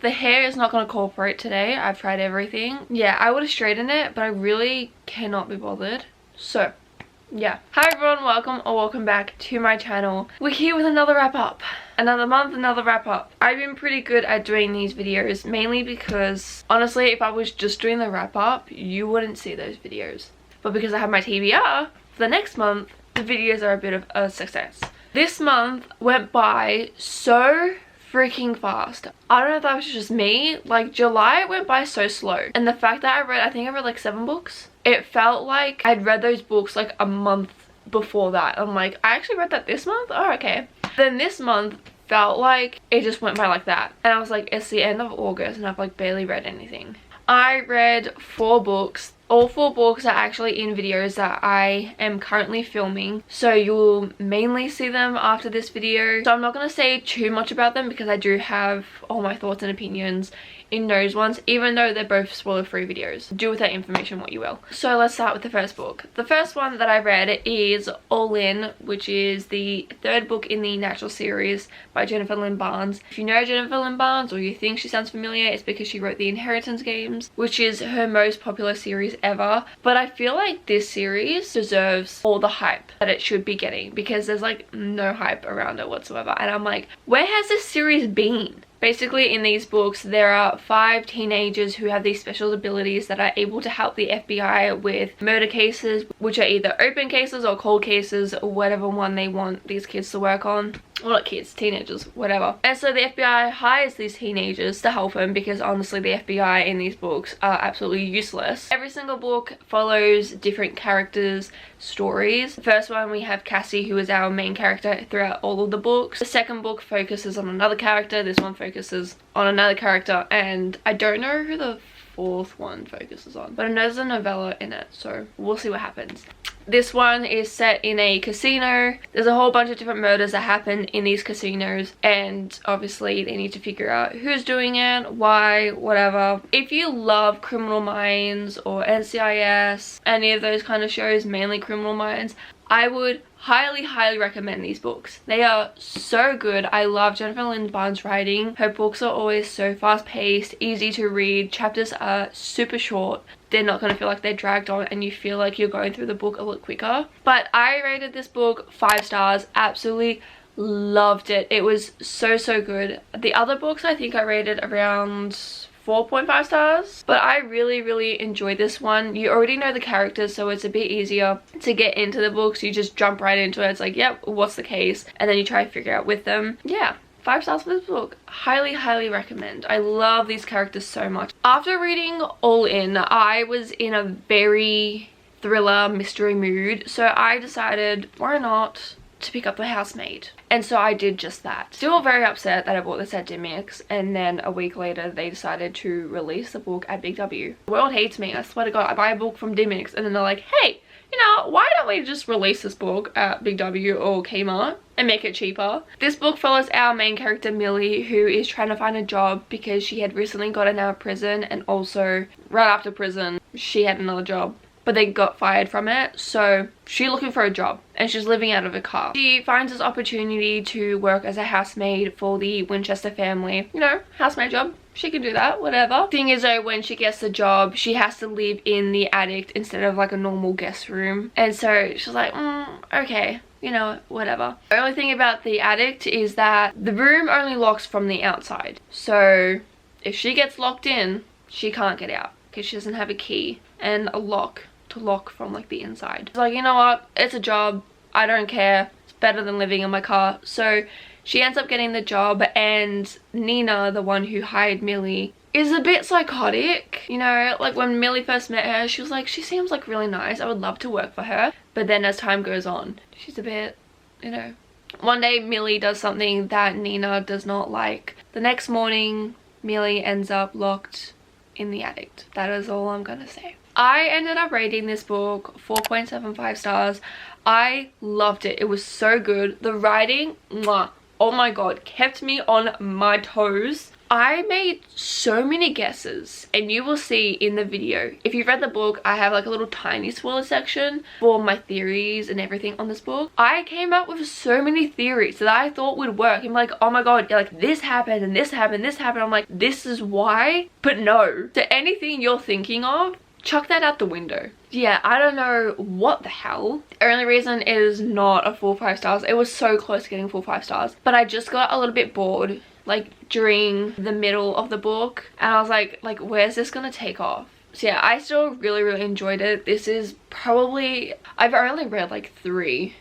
The hair is not going to cooperate today. I've tried everything. Yeah, I would have straightened it, but I really cannot be bothered. So, yeah. Hi everyone, welcome back to my channel. We're here with another wrap up. Another month, another wrap up. I've been pretty good at doing these videos, mainly because, honestly, if I was just doing the wrap up, you wouldn't see those videos. But because I have my TBR, for the next month, the videos are a bit of a success. This month went by so freaking fast. I don't know if that was just me. Like, July went by so slow. And the fact that I think I read like 7 books. It felt like I'd read those books like a month before that. I'm like, I actually read that this month? Oh, okay. Then this month felt like it just went by like that. And I was like, it's the end of August and I've like barely read anything. I read 4 books. All 4 books are actually in videos that I am currently filming, so you'll mainly see them after this video. So I'm not going to say too much about them because I do have all my thoughts and opinions in those ones, even though they're both spoiler-free videos. Do with that information what you will. So let's start with the first book. The first one that I read is All In, which is the 3rd book in the Natural series by Jennifer Lynn Barnes. If you know Jennifer Lynn Barnes or you think she sounds familiar, it's because she wrote the Inheritance games, which is her most popular series ever. But I feel like this series deserves all the hype that it should be getting because there's like no hype around it whatsoever. And I'm like, where has this series been? Basically, in these books, there are 5 teenagers who have these special abilities that are able to help the FBI with murder cases, which are either open cases or cold cases, or whatever one they want these kids to work on. Well, not kids, teenagers, whatever. And so the FBI hires these teenagers to help them because honestly the FBI in these books are absolutely useless. Every single book follows different characters' stories. The first one we have Cassie, who is our main character throughout all of the books. The second book focuses on another character. This one focuses on another character, and I don't know who the 4th one focuses on, but I know there's a novella in it, so we'll see what happens. This one is set in a casino. There's a whole bunch of different murders that happen in these casinos, and obviously they need to figure out who's doing it, why, whatever. If you love Criminal Minds or NCIS, any of those kind of shows, mainly Criminal Minds, I would highly recommend these books. They are so good. I love Jennifer Lynn Barnes' writing. Her books are always so fast-paced, easy to read. Chapters are super short. They're not going to feel like they're dragged on and you feel like you're going through the book a lot quicker. But I rated this book 5 stars. Absolutely loved it. It was so good. The other books I think I rated around 4.5 stars, but I really enjoyed this one. You already know the characters, so it's a bit easier to get into the books. You just jump right into it. It's like, yep, what's the case? And then you try to figure out with them. Yeah, 5 stars for this book. Highly recommend. I love these characters so much. After reading All In, I was in a very thriller mystery mood, so I decided, why not, to pick up The Housemaid. And so I did just that. Still very upset that I bought this at Dimmicks, and then a week later they decided to release the book at Big W. The world hates me, I swear to God. I buy a book from Dimmicks and then they're like, hey, you know, why don't we just release this book at Big W or Kmart and make it cheaper? This book follows our main character Millie, who is trying to find a job because she had recently gotten out of prison, and also right after prison she had another job, but they got fired from it, so she's looking for a job and she's living out of a car. She finds this opportunity to work as a housemaid for the Winchester family. You know, housemaid job, she can do that, whatever. Thing is though, when she gets the job, she has to live in the attic instead of like a normal guest room, and so she's like, okay, you know, whatever. The only thing about the attic is that the room only locks from the outside, so if she gets locked in, she can't get out because she doesn't have a key and a lock to lock from like the inside. It's like, you know what, it's a job, I don't care, it's better than living in my car. So she ends up getting the job, and Nina, the one who hired Millie, is a bit psychotic. You know, like when Millie first met her, she was like, she seems like really nice, I would love to work for her. But then as time goes on, she's a bit, you know. One day Millie does something that Nina does not like. The next morning Millie ends up locked in the attic. That is all I'm gonna say. I ended up rating this book 4.75 stars. I loved it. It was so good. The writing, mwah, oh my god, kept me on my toes I made so many guesses, and you will see in the video. If you've read the book, I have like a little tiny spoiler section for my theories and everything on this book. I came up with so many theories that I thought would work. I'm like, oh my god, like this happened and this happened, this happened. I'm like, this is why. But no, so anything you're thinking of, chuck that out the window. Yeah, I don't know what the hell. The only reason it is not a full 5 stars, it was so close to getting full 5 stars, but I just got a little bit bored like during the middle of the book, and I was like where's this gonna take off? So yeah, I still really enjoyed it. This is probably, I've only read like 3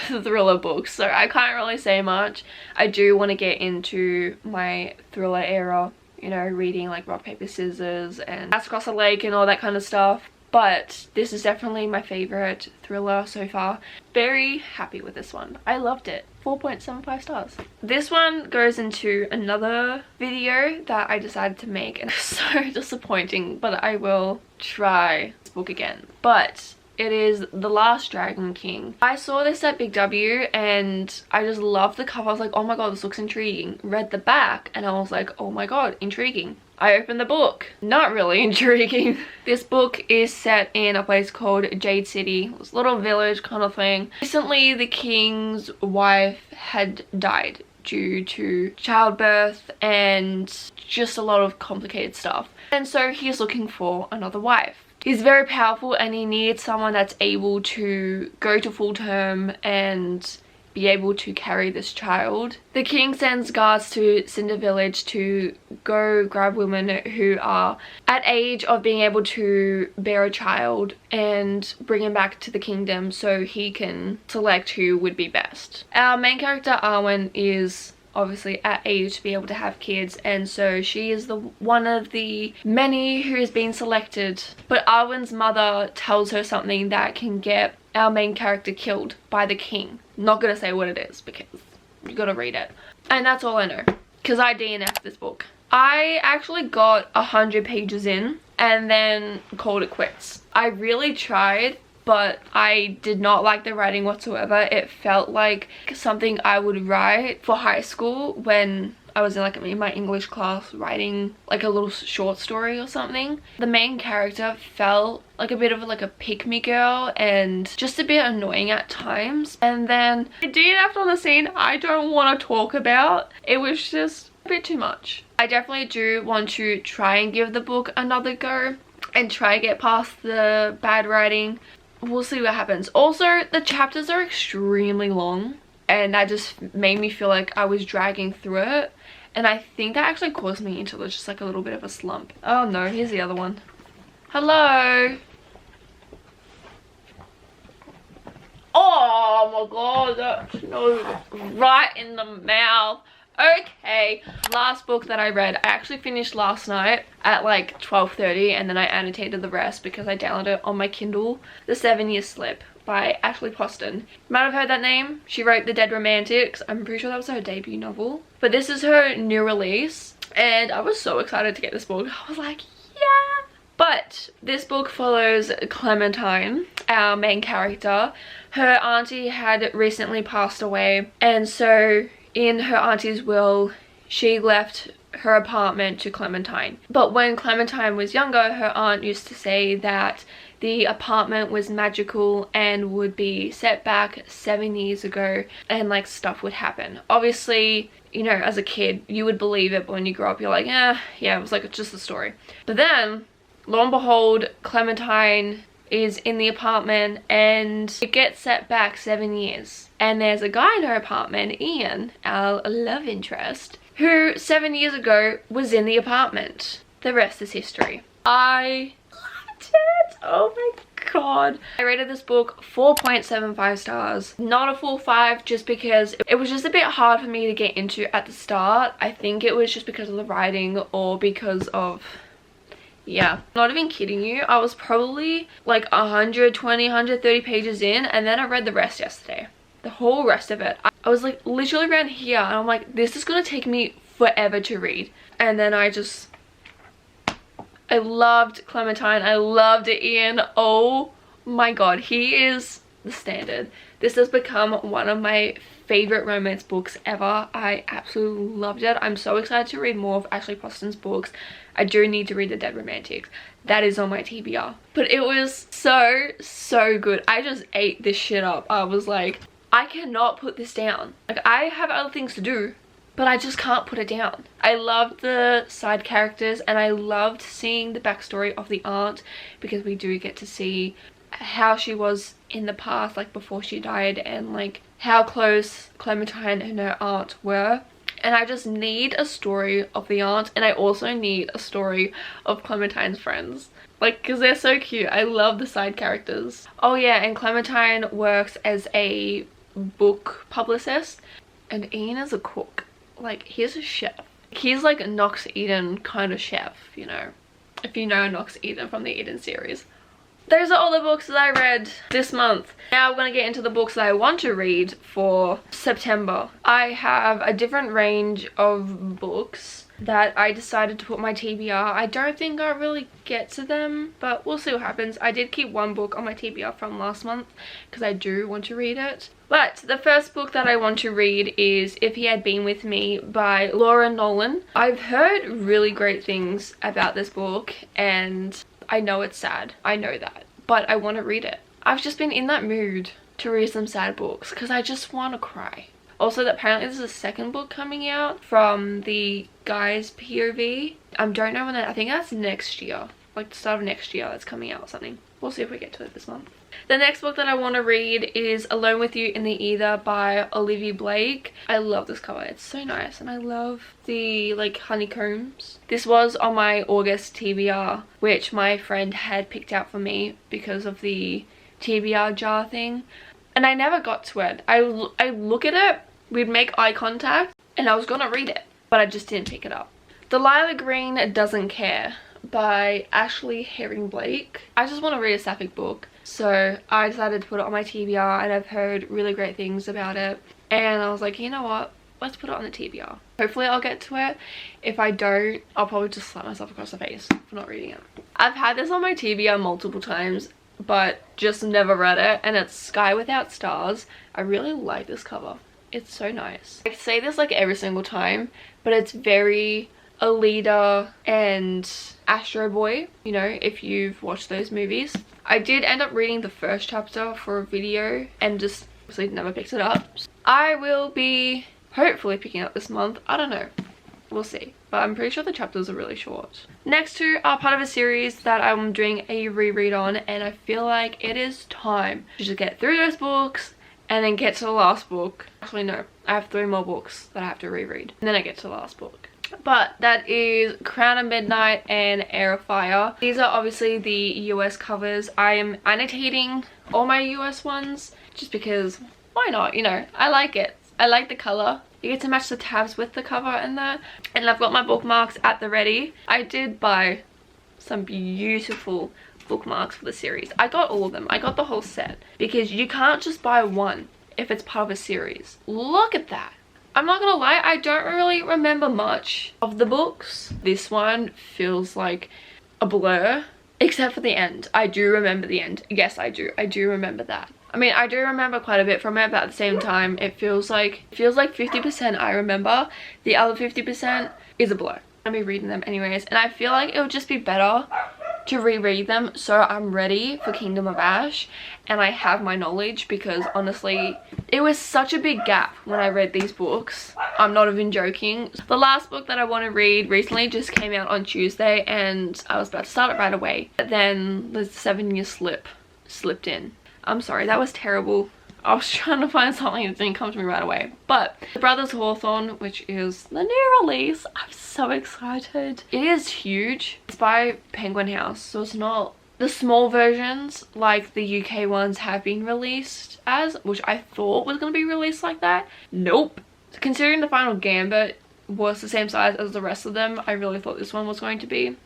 thriller books, so I can't really say much. I do want to get into my thriller era, you know, reading like Rock Paper Scissors and House Across the Lake and all that kind of stuff, but this is definitely my favorite thriller so far. Very happy with this one. I loved it. 4.75 stars. This one goes into another video that I decided to make, and it's so disappointing, but I will try this book again. But it is The Last Dragon King. I saw this at Big W and I just loved the cover. I was like, oh my god, this looks intriguing. Read the back and I was like, oh my god, intriguing. I opened the book. Not really intriguing. This book is set in a place called Jade City. This little village kind of thing. Recently, the king's wife had died due to childbirth and just a lot of complicated stuff. And so he's looking for another wife. He's very powerful and he needs someone that's able to go to full term and be able to carry this child. The king sends guards to Cinder Village to go grab women who are at age of being able to bear a child and bring him back to the kingdom so he can select who would be best. Our main character Arwen is obviously at age to be able to have kids, and so she is the one of the many who has been selected. But Arwen's mother tells her something that can get our main character killed by the king. Not gonna say what it is because you gotta read it, and that's all I know because I DNF'd this book. I actually got 100 pages in and then called it quits. I really tried, but I did not like the writing whatsoever. It felt like something I would write for high school when I was in my English class writing like a little short story or something. The main character felt like a bit of a pick-me girl and just a bit annoying at times. And then I DNF'd on the scene I don't want to talk about. It was just a bit too much. I definitely do want to try and give the book another go and try and get past the bad writing. We'll see what happens. Also, the chapters are extremely long and that just made me feel like I was dragging through it, and I think that actually caused me into just like a little bit of a slump. Oh no, here's the other one. Hello. Oh my god, that snow right in the mouth. Okay, last book that I read, I actually finished last night at like 12:30, and then I annotated the rest because I downloaded it on my Kindle. The 7 Year Slip by Ashley Poston. You might have heard that name. She wrote The Dead Romantics. I'm pretty sure that was her debut novel. But this is her new release, and I was so excited to get this book. I was like, yeah! But this book follows Clementine, our main character. Her auntie had recently passed away, and so in her auntie's will, she left her apartment to Clementine. But when Clementine was younger, her aunt used to say that the apartment was magical and would be set back 7 years ago and like stuff would happen. Obviously, you know, as a kid, you would believe it, but when you grow up, you're like, yeah, it was like just a story. But then, lo and behold, Clementine is in the apartment and it gets set back 7 years. And there's a guy in her apartment, Ian, our love interest, who 7 years ago was in the apartment. The rest is history. I loved it. Oh my god. I rated this book 4.75 stars. Not a full 5 just because it was just a bit hard for me to get into at the start. I think it was just because of the writing or because of... yeah, not even kidding you, I was probably like 120, 130 pages in, and then I read the rest yesterday. The whole rest of it. I was like literally around here and I'm like, this is gonna take me forever to read. And then I loved Clementine. I loved Ian. Oh my god, he is the standard. This has become one of my favorite romance books ever. I absolutely loved it. I'm so excited to read more of Ashley Poston's books. I do need to read The Dead Romantics. That is on my TBR. But it was so good. I just ate this shit up. I was like, I cannot put this down. Like, I have other things to do, but I just can't put it down. I loved the side characters, and I loved seeing the backstory of the aunt, because we do get to see how she was in the past, like before she died, and like how close Clementine and her aunt were. And I just need a story of the aunt, and I also need a story of Clementine's friends, like, because they're so cute. I love the side characters. Oh yeah, and Clementine works as a book publicist, and Ian is a cook. Like, he's a chef. He's like a Knox Eden kind of chef, you know, if you know Knox Eden from the Eden series. Those are all the books that I read this month. Now I'm going to get into the books that I want to read for September. I have a different range of books that I decided to put on my TBR. I don't think I'll really get to them, but we'll see what happens. I did keep one book on my TBR from last month because I do want to read it. But the first book that I want to read is If He Had Been With Me by Laura Nolan. I've heard really great things about this book, and I know it's sad. I know that. But I want to read it. I've just been in that mood to read some sad books because I just want to cry. Also, apparently there's a second book coming out from the guy's POV. I don't know when that, I think that's next year. Like the start of next year that's coming out or something. We'll see if we get to it this month. The next book that I want to read is Alone With You in the Ether by Olivia Blake. I love this cover. It's so nice, and I love the like honeycombs. This was on my August TBR, which my friend had picked out for me because of the TBR jar thing, and I never got to it. I look at it, we'd make eye contact, and I was gonna read it, but I just didn't pick it up. Delilah Green Doesn't Care by Ashley Herring Blake. I just want to read a sapphic book, so I decided to put it on my TBR, and I've heard really great things about it, and I was like, you know what, let's put it on the TBR. Hopefully I'll get to it. If I don't, I'll probably just slap myself across the face for not reading it. I've had this on my TBR multiple times, but just never read it, and it's Sky Without Stars. I really like this cover. It's so nice. I say this like every single time, but it's very Alita and Astro Boy, you know, if you've watched those movies. I did end up reading the first chapter for a video and just obviously never picked it up. I will be hopefully picking up this month. I don't know. We'll see. But I'm pretty sure the chapters are really short. Next two are part of a series that I'm doing a reread on, and I feel like it is time to just get through those books and then get to the last book. Actually, no. I have 3 more books that I have to reread, and then I get to the last book. But that is Crown of Midnight and Air of Fire. These are obviously the US covers. I am annotating all my US ones just because why not, you know, I like it. I like the color. You get to match the tabs with the cover and that. And I've got my bookmarks at the ready. I did buy some beautiful bookmarks for the series. I got all of them. I got the whole set because you can't just buy one if it's part of a series. Look at that. I'm not gonna lie, I don't really remember much of the books. This one feels like a blur, except for the end. I do remember the end. Yes, I do. I do remember that. I mean, I do remember quite a bit from it, but at the same time, it feels like 50% I remember. The other 50% is a blur. I'm gonna be reading them anyways, and I feel like it would just be better to reread them so I'm ready for Kingdom of Ash and I have my knowledge, because honestly it was such a big gap when I read these books. I'm not even joking. The last book that I want to read recently just came out on Tuesday, and I was about to start it right away, but then the 7-year slipped in. I'm sorry, that was terrible. I was trying to find something that didn't come to me right away. But The Brothers Hawthorne, which is the new release, I'm so excited. It is huge. It's by Penguin House, so it's not the small versions like the UK ones have been released as, which I thought was going to be released like that. Nope. Considering the Final Gambit was the same size as the rest of them, I really thought this one was going to be.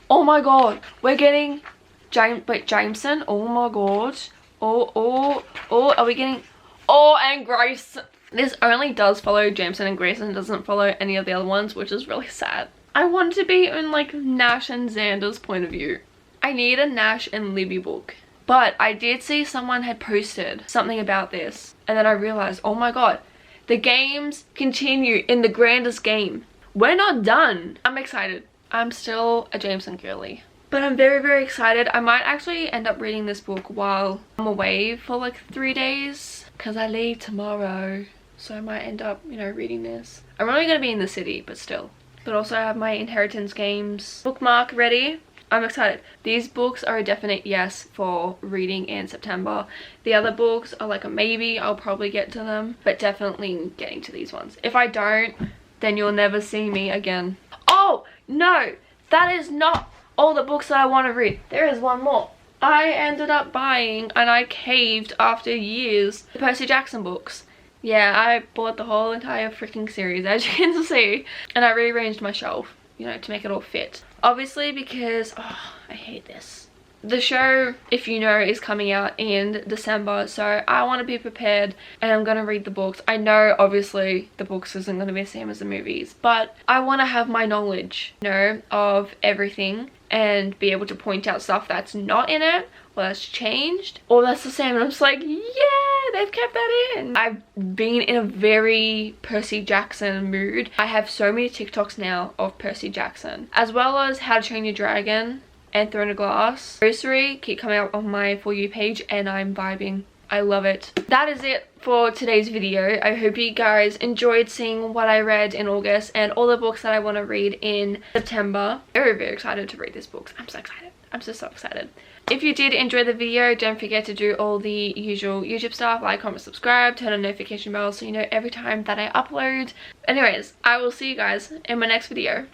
Oh my god, we're getting Jameson. Oh my god. Oh, are we getting... Oh, and Grace. This only does follow Jameson and Grace and doesn't follow any of the other ones, which is really sad. I want to be in like Nash and Xander's point of view. I need a Nash and Libby book. But I did see someone had posted something about this, and then I realized, oh my god, the games continue in the grandest game. We're not done. I'm excited. I'm still a Jameson girly, but I'm very, very excited. I might actually end up reading this book while I'm away for like 3 days, because I leave tomorrow. So I might end up, you know, reading this. I'm only going to be in the city, but still. But also I have my Inheritance Games bookmark ready. I'm excited. These books are a definite yes for reading in September. The other books are like a maybe. I'll probably get to them, but definitely getting to these ones. If I don't, then you'll never see me again. Oh, no, that is not all the books that I want to read. There is one more. I ended up buying, and I caved after years, the Percy Jackson books. Yeah, I bought the whole entire freaking series, as you can see, and I rearranged my shelf, you know, to make it all fit. Obviously because, oh, I hate this. The show, if you know, is coming out in December, so I want to be prepared, and I'm going to read the books. I know, obviously, the books isn't going to be the same as the movies, but I want to have my knowledge, you know, of everything, and be able to point out stuff that's not in it, or that's changed, or that's the same, and I'm just like, yeah, they've kept that in. I've been in a very Percy Jackson mood. I have so many TikToks now of Percy Jackson, as well as How to Train Your Dragon and Throne of Glass. Those three keep coming up on my For You page, and I'm vibing. I love it. That is it for today's video. I hope you guys enjoyed seeing what I read in August and all the books that I want to read in September. Very, very excited to read these books. I'm so excited. I'm so excited. If you did enjoy the video, don't forget to do all the usual YouTube stuff, like, comment, subscribe, turn on notification bells so you know every time that I upload. Anyways, I will see you guys in my next video.